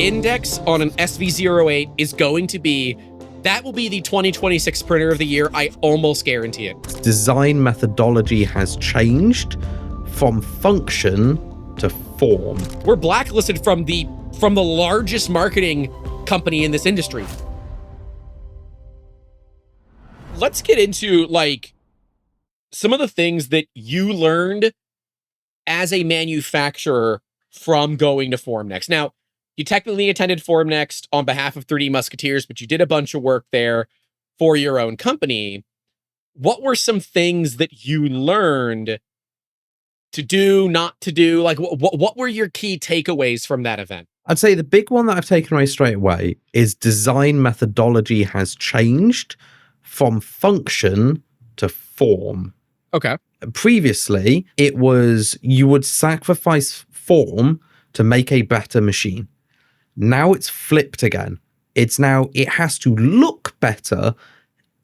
index on an SV08 is going to be, that will be the 2026 printer of the year. I almost guarantee it. Design methodology has changed from function to form. We're blacklisted from the largest marketing company in this industry. Let's get into like some of the things that you learned as a manufacturer from going to Formnext. Now, you technically attended Formnext on behalf of 3D Musketeers, but you did a bunch of work there for your own company. What were some things that you learned to do, not to do? Like, what were your key takeaways from that event? I'd say the big one that I've taken away straight away is design methodology has changed from function to form. Okay. Previously, it was you would sacrifice form to make a better machine. Now it's flipped again. It's now, it has to look better,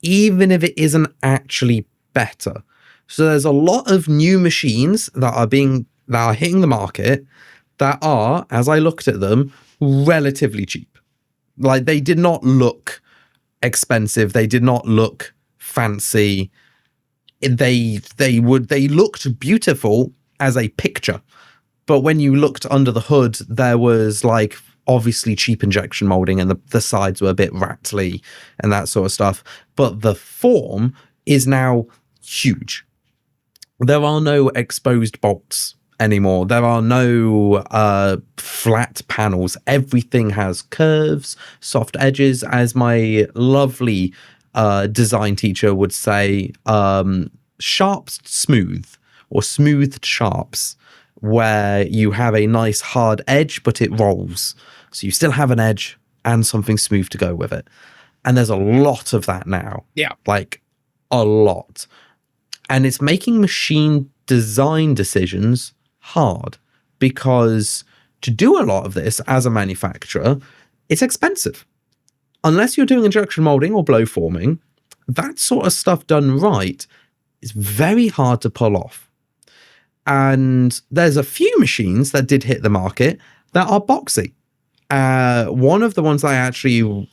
even if it isn't actually better. So there's a lot of new machines that are hitting the market that are, as I looked at them, relatively cheap. Like, they did not look expensive. They did not look fancy. They looked beautiful as a picture. But when you looked under the hood, there was like obviously cheap injection molding and the sides were a bit rattly and that sort of stuff. But the form is now huge. There are no exposed bolts anymore. There are no flat panels. Everything has curves, soft edges, as my lovely design teacher would say, sharps smooth or smoothed sharps, where you have a nice hard edge, but it rolls. So you still have an edge and something smooth to go with it. And there's a lot of that now. Yeah. Like a lot. And it's making machine design decisions hard, because to do a lot of this as a manufacturer, it's expensive. Unless you're doing injection molding or blow forming, that sort of stuff done right is very hard to pull off. And there's a few machines that did hit the market that are boxy. One of the ones I actually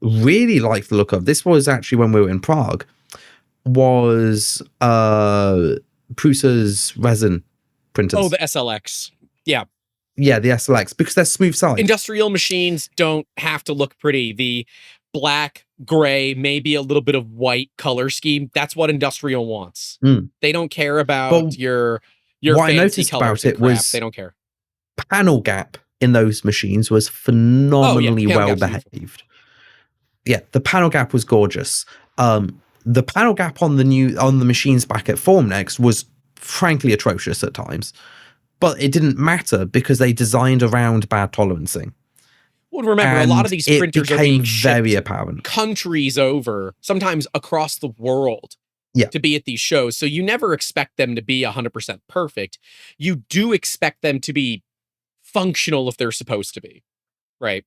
really liked the look of, this was actually when we were in Prague, was Prusa's resin printers. Oh, the SLX. Yeah. Yeah, the SLX, because they're smooth sides. Industrial machines don't have to look pretty. The black, gray, maybe a little bit of white color scheme, that's what industrial wants. They don't care about your what fancy I noticed colors about it crap. was they don't care. Panel gap in those machines was phenomenally well behaved. Yeah, the panel gap was gorgeous. The panel gap on the machines back at Formnext was frankly atrocious at times, but it didn't matter because they designed around bad tolerancing. Well, remember, a lot of these printers are being very apparent countries over, sometimes across the world, to be at these shows. So you never expect them to be 100% perfect. You do expect them to be functional if they're supposed to be, right?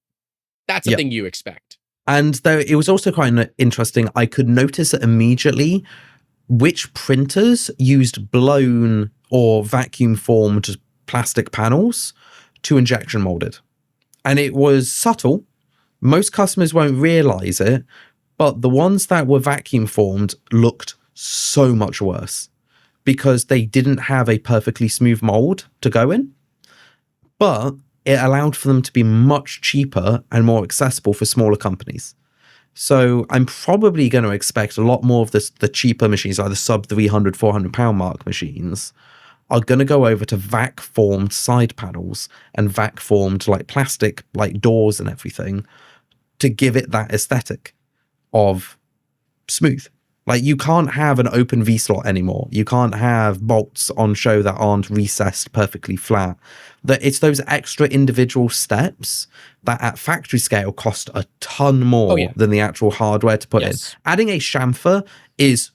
That's the thing you expect. And though it was also quite interesting, I could notice immediately which printers used blown or vacuum formed plastic panels to injection molded. And it was subtle. Most customers won't realize it, but the ones that were vacuum formed looked so much worse because they didn't have a perfectly smooth mold to go in. But it allowed for them to be much cheaper and more accessible for smaller companies. So I'm probably going to expect a lot more of the cheaper machines, like the sub 300, 400 pound mark machines, are going to go over to vac-formed side panels and vac-formed like plastic, like doors and everything, to give it that aesthetic of smooth. Like, you can't have an open V-slot anymore. You can't have bolts on show that aren't recessed perfectly flat. It's those extra individual steps that at factory scale cost a ton more than the actual hardware to put in. Adding a chamfer is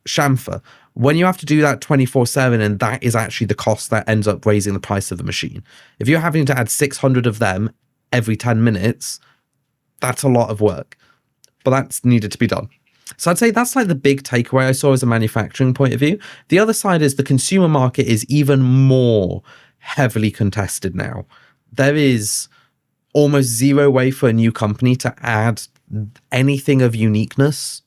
chamfer. When you have to do that 24/7, and that is actually the cost that ends up raising the price of the machine. If you're having to add 600 of them every 10 minutes, that's a lot of work. But that's needed to be done. So I'd say that's like the big takeaway I saw as a manufacturing point of view. The other side is the consumer market is even more heavily contested now. There is almost zero way for a new company to add anything of uniqueness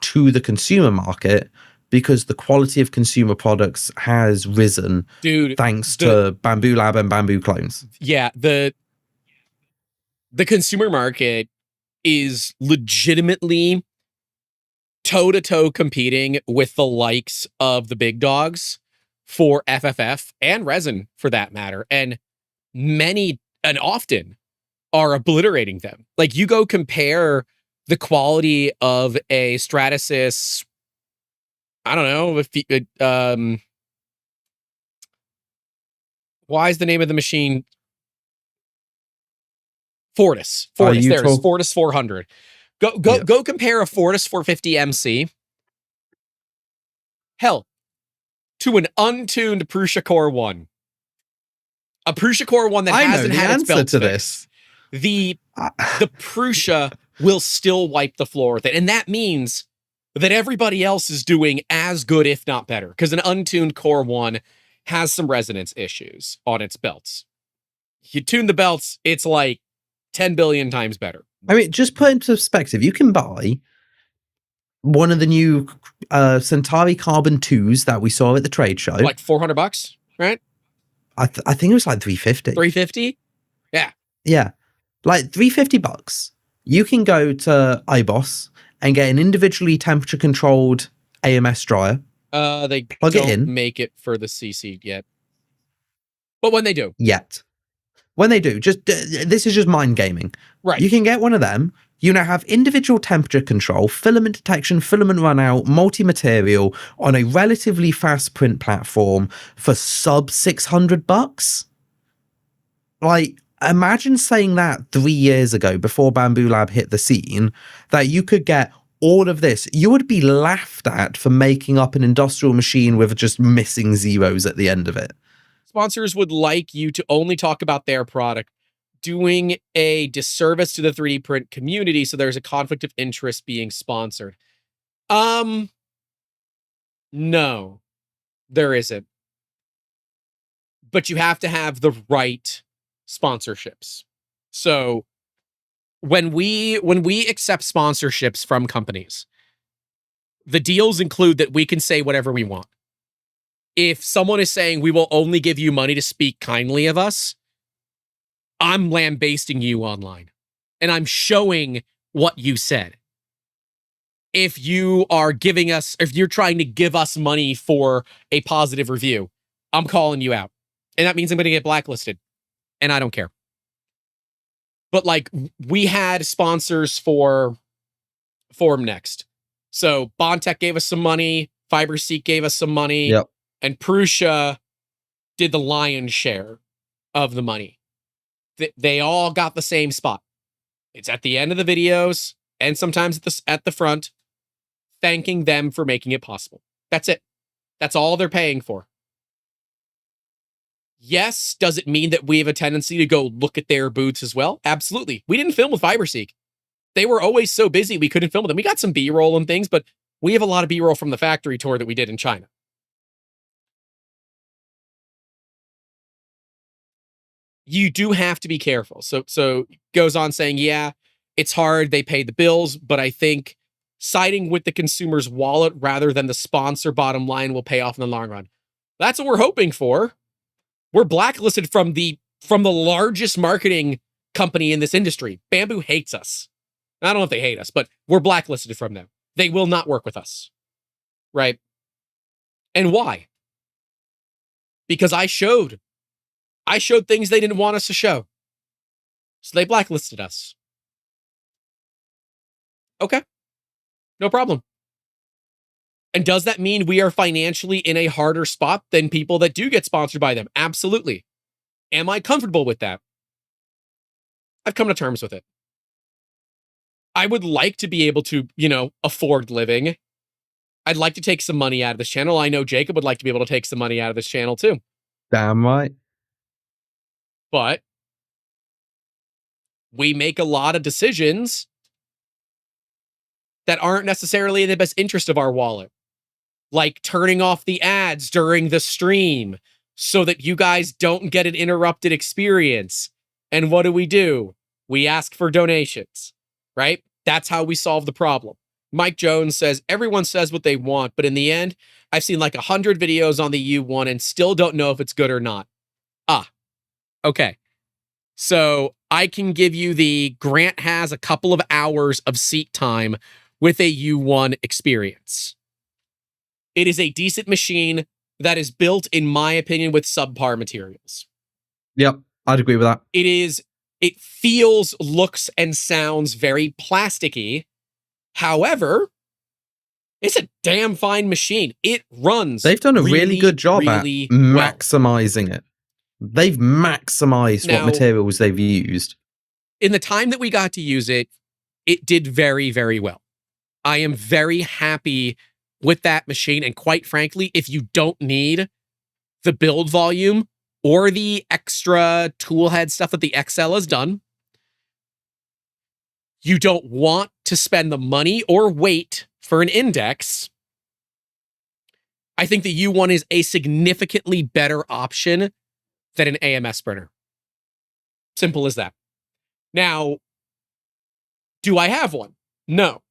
to the consumer market, because the quality of consumer products has risen, dude. thanks to Bambu Lab and Bambu clones. Yeah, the consumer market is legitimately toe-to-toe competing with the likes of the big dogs for FFF and resin, for that matter, and many and often are obliterating them. Like, you go compare the quality of a Stratasys, I don't know, if why is the name of the machine Fortus? Are Fortus, you there it is, talk? Fortus 400. Yeah. Go compare a Fortus 450 MC, hell, to an untuned Prusa Core One. A Prusa Core One that I know hasn't the had its answer belts to fixed. this. The Prusa will still wipe the floor with it. And that means that everybody else is doing as good, if not better, because an untuned Core One has some resonance issues on its belts. You tune the belts, it's like 10 billion times better. I mean, just put into perspective, you can buy one of the new Centauri Carbon 2s that we saw at the trade show. Like $400, right? I think it was like 350. 350? Yeah. Yeah. Like $350. You can go to iBoss and get an individually temperature controlled AMS dryer. They plug don't it in. make it for the CC yet. But when they do. Yet. When they do, just this is just mind gaming. Right. You can get one of them. You now have individual temperature control, filament detection, filament run out, multi-material on a relatively fast print platform for sub $600. Like, imagine saying that 3 years ago, before Bambu Lab hit the scene, that you could get all of this. You would be laughed at for making up an industrial machine with just missing zeros at the end of it. Sponsors would like you to only talk about their product, doing a disservice to the 3D print community, so there's a conflict of interest being sponsored. No, there isn't. But you have to have the right sponsorships. So when we accept sponsorships from companies, the deals include that we can say whatever we want. If someone is saying we will only give you money to speak kindly of us, I'm lambasting you online and I'm showing what you said. If you are giving us, if you're trying to give us money for a positive review, I'm calling you out. And that means I'm going to get blacklisted. And I don't care. But like, we had sponsors for Formnext. So Bondtech gave us some money, FiberSeek gave us some money, Yep. and Prusa did the lion's share of the money. They all got the same spot. It's at the end of the videos and sometimes at the front, thanking them for making it possible. That's it. That's all they're paying for. Yes, does it mean that we have a tendency to go look at their booths as well? Absolutely. We didn't film with FiberSeek. They were always so busy we couldn't film with them. We got some B-roll and things, but we have a lot of B-roll from the factory tour that we did in China. You do have to be careful. So goes on saying, yeah, it's hard. They pay the bills, but I think siding with the consumer's wallet rather than the sponsor bottom line will pay off in the long run. That's what we're hoping for. We're blacklisted from the largest marketing company in this industry. Bambu hates us. I don't know if they hate us, but we're blacklisted from them. They will not work with us. Right? And why? Because I showed things they didn't want us to show. So they blacklisted us. Okay. No problem. And does that mean we are financially in a harder spot than people that do get sponsored by them? Absolutely. Am I comfortable with that? I've come to terms with it. I would like to be able to, afford living. I'd like to take some money out of this channel. I know Jacob would like to be able to take some money out of this channel too. Damn right. But we make a lot of decisions that aren't necessarily in the best interest of our wallet. Like turning off the ads during the stream so that you guys don't get an interrupted experience. And what do? We ask for donations, right? That's how we solve the problem. Mike Jones says, everyone says what they want, but in the end, I've seen like 100 videos on the U1 and still don't know if it's good or not. Ah, okay. So I can give you the Grant has a couple of hours of seat time with a U1 experience. It is a decent machine that is built, in my opinion, with subpar materials. Yep, I'd agree with that. It feels, looks, and sounds very plasticky. However, it's a damn fine machine. It runs. They've done a really good job at maximizing it. They've maximized what materials they've used. In the time that we got to use it, it did very, very well. I am very happy with that machine. And quite frankly, if you don't need the build volume or the extra tool head stuff that the XL has done, you don't want to spend the money or wait for an index, I think the U1 is a significantly better option than an AMS printer. Simple as that. Now, do I have one? No.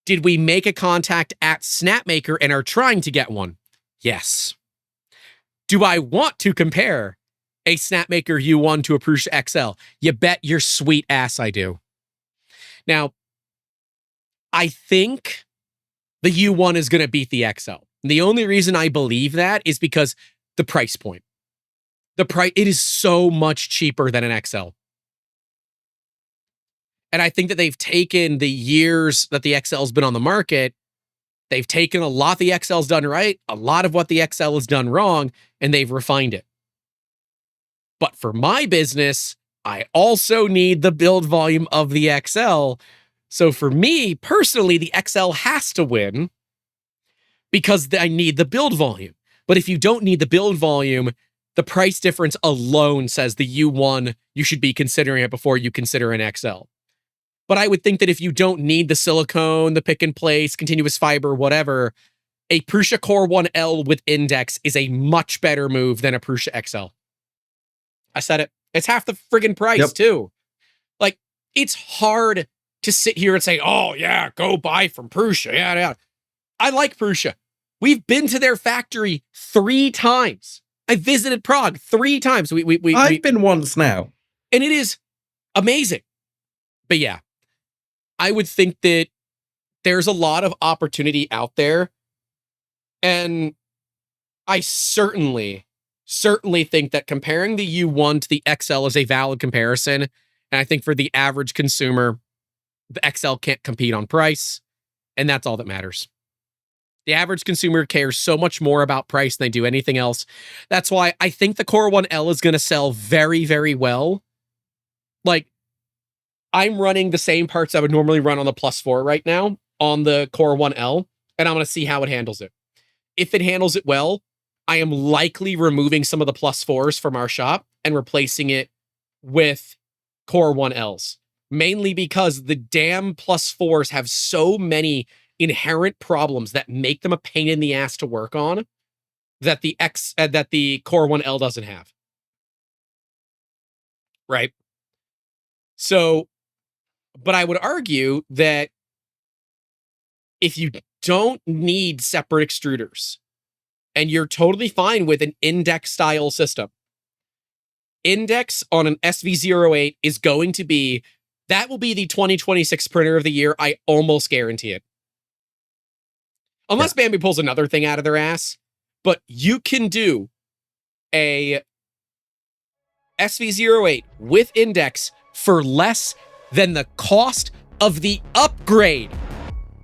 Did we make a contact at Snapmaker and are trying to get one? Yes. Do I want to compare a Snapmaker U1 to a Prusa XL? You bet your sweet ass I do. Now, I think the U1 is going to beat the XL. And the only reason I believe that is because the price point. It is so much cheaper than an XL. And I think that they've taken the years that the XL's been on the market, they've taken a lot the XL's done right, a lot of what the XL has done wrong, and they've refined it. But for my business, I also need the build volume of the XL. So for me, personally, the XL has to win because I need the build volume. But if you don't need the build volume, the price difference alone says the U1, you should be considering it before you consider an XL. But I would think that if you don't need the silicone, the pick and place, continuous fiber, whatever, a Prusa Core One L with index is a much better move than a Prusa XL. I said it. It's half the friggin' price, too. Like, it's hard to sit here and say, oh, yeah, go buy from Prusa. Yeah. I like Prusa. We've been to their factory 3 times. I visited Prague 3 times. I've been once now. And it is amazing. But yeah, I would think that there's a lot of opportunity out there. And I certainly think that comparing the U1 to the XL is a valid comparison. And I think for the average consumer, the XL can't compete on price. And that's all that matters. The average consumer cares so much more about price than they do anything else. That's why I think the Core One L is going to sell very, very well. Like, I'm running the same parts I would normally run on the Plus 4 right now on the Core One L, and I'm going to see how it handles it. If it handles it well, I am likely removing some of the Plus 4s from our shop and replacing it with Core One Ls. Mainly because the damn Plus 4s have so many inherent problems that make them a pain in the ass to work on that the Core One L doesn't have. Right? So, but I would argue that if you don't need separate extruders and you're totally fine with an index style system, index on an SV08 is going to be, that will be the 2026 printer of the year. I almost guarantee it. Unless Bambu pulls another thing out of their ass. But you can do a SV08 with index for less than the cost of the upgrade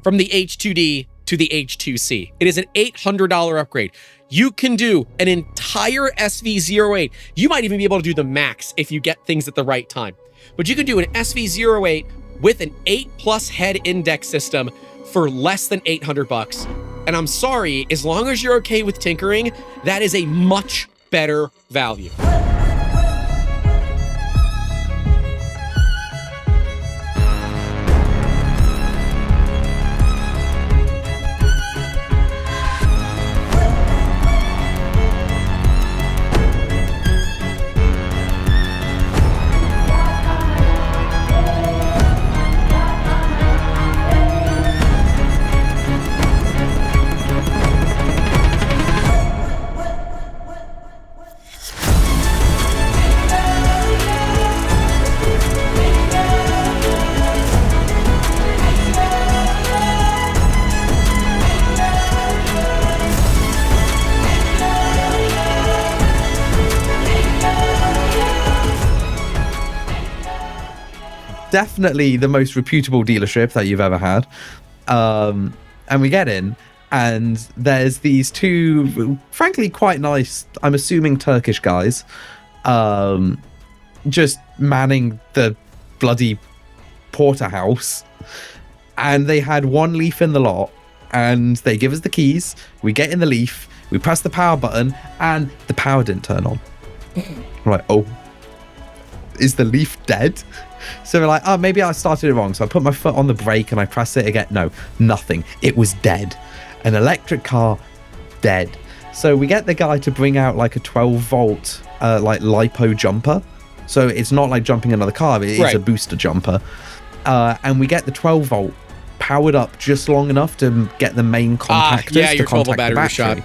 from the H2D to the H2C. It is an $800 upgrade. You can do an entire SV08. You might even be able to do the max if you get things at the right time. But you can do an SV08 with an 8+ head index system for less than $800. And I'm sorry, as long as you're okay with tinkering, that is a much better value. definitely the most reputable dealership that you've ever had. And we get in, and there's these two, frankly, quite nice, I'm assuming Turkish guys, just manning the bloody porterhouse. And they had one Leaf in the lot, and they give us the keys. We get in the Leaf, we press the power button, and the power didn't turn on. We're like, oh, is the Leaf dead? So we're like, oh, maybe I started it wrong. So I put my foot on the brake and I press it again. No, nothing. It was dead. An electric car, dead. So we get the guy to bring out like a 12-volt like LiPo jumper. So it's not like jumping another car. It is a booster jumper. And we get the 12-volt powered up just long enough to get the main contactors to contact the battery.